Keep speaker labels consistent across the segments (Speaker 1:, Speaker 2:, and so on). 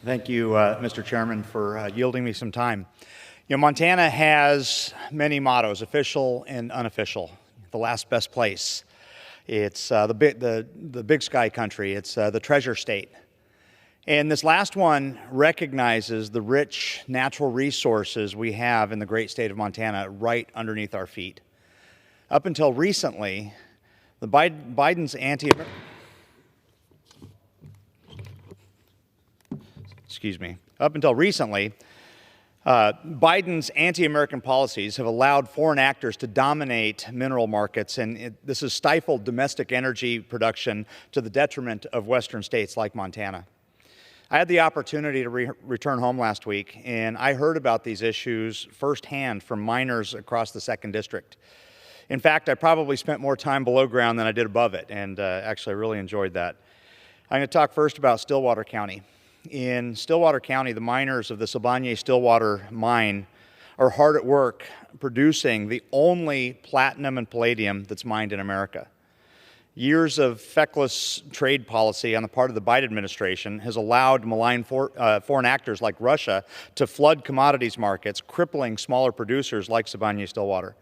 Speaker 1: Thank you, Mr. Chairman, for yielding me some time. Montana has many mottos, official and unofficial. The last best place. It's the big sky country. It's the treasure state. And this last one recognizes the rich natural resources we have in the great state of Montana right underneath our feet. Up until recently, Biden's anti-American policies have allowed foreign actors to dominate mineral markets, and this has stifled domestic energy production to the detriment of western states like Montana. I had the opportunity to return home last week, and I heard about these issues firsthand from miners across the 2nd District. In fact, I probably spent more time below ground than I did above it, and actually I really enjoyed that. I'm going to talk first about Stillwater County. In Stillwater County, the miners of the Stillwater mine are hard at work producing the only platinum and palladium that's mined in America. Years of feckless trade policy on the part of the Biden administration has allowed malign foreign actors like Russia to flood commodities markets, crippling smaller producers like Stillwater.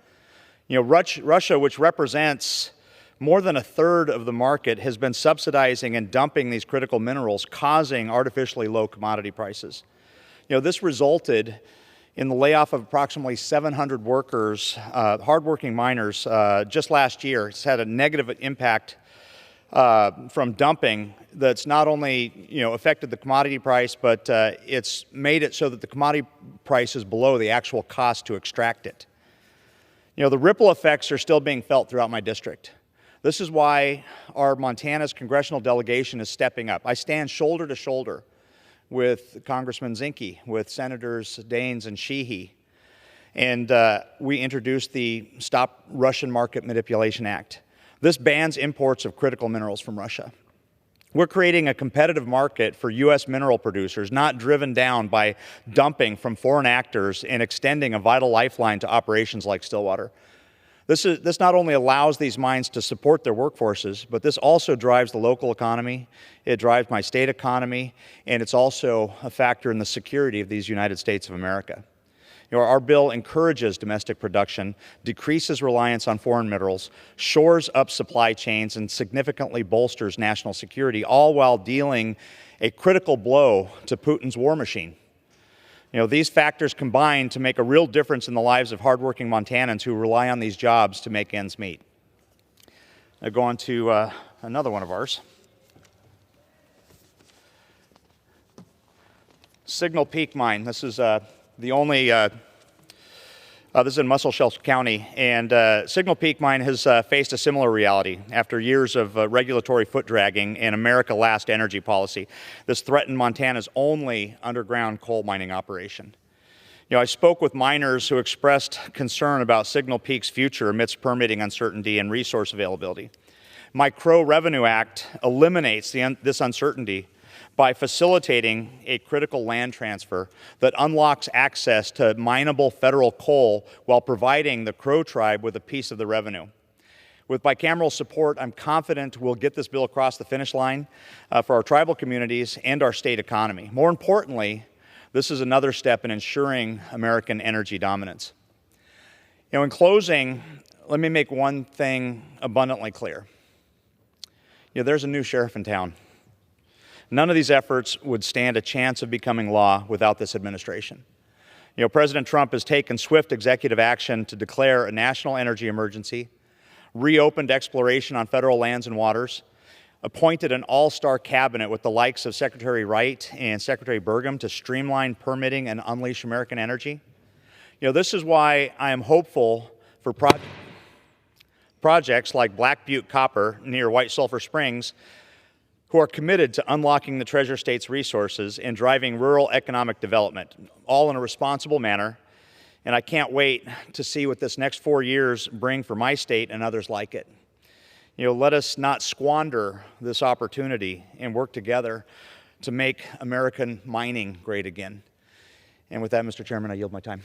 Speaker 1: Russia, which represents more than a third of the market, has been subsidizing and dumping these critical minerals, causing artificially low commodity prices. This resulted in the layoff of approximately 700 workers, hardworking miners, just last year. It's had a negative impact from dumping that's not only affected the commodity price, but it's made it so that the commodity price is below the actual cost to extract it. The ripple effects are still being felt throughout my district. This is why our Montana's congressional delegation is stepping up. I stand shoulder to shoulder with Congressman Zinke, with Senators Daines and Sheehy, and we introduced the Stop Russian Market Manipulation Act. This bans imports of critical minerals from Russia. We're creating a competitive market for U.S. mineral producers, not driven down by dumping from foreign actors and extending a vital lifeline to operations like Stillwater. This not only allows these mines to support their workforces, but this also drives the local economy, it drives my state economy, and it's also a factor in the security of these United States of America. Our bill encourages domestic production, decreases reliance on foreign minerals, shores up supply chains, and significantly bolsters national security, all while dealing a critical blow to Putin's war machine. These factors combine to make a real difference in the lives of hardworking Montanans who rely on these jobs to make ends meet. Now go on to another one of ours. Signal Peak Mine. This is the only, this is in Muscle Shoals County, and Signal Peak Mine has faced a similar reality after years of regulatory foot dragging and America Last energy policy. This threatened Montana's only underground coal mining operation. I spoke with miners who expressed concern about Signal Peak's future amidst permitting uncertainty and resource availability. My Crow Revenue Act eliminates this uncertainty by facilitating a critical land transfer that unlocks access to mineable federal coal while providing the Crow tribe with a piece of the revenue. With bicameral support, I'm confident we'll get this bill across the finish line for our tribal communities and our state economy. More importantly, this is another step in ensuring American energy dominance. In closing, let me make one thing abundantly clear. There's a new sheriff in town. None of these efforts would stand a chance of becoming law without this administration. President Trump has taken swift executive action to declare a national energy emergency, reopened exploration on federal lands and waters, appointed an all-star cabinet with the likes of Secretary Wright and Secretary Burgum to streamline permitting and unleash American energy. This is why I am hopeful for projects like Black Butte Copper near White Sulphur Springs, who are committed to unlocking the Treasure State's resources and driving rural economic development, all in a responsible manner. And I can't wait to see what this next 4 years bring for my state and others like it. Let us not squander this opportunity and work together to make American mining great again. And with that, Mr. Chairman, I yield my time.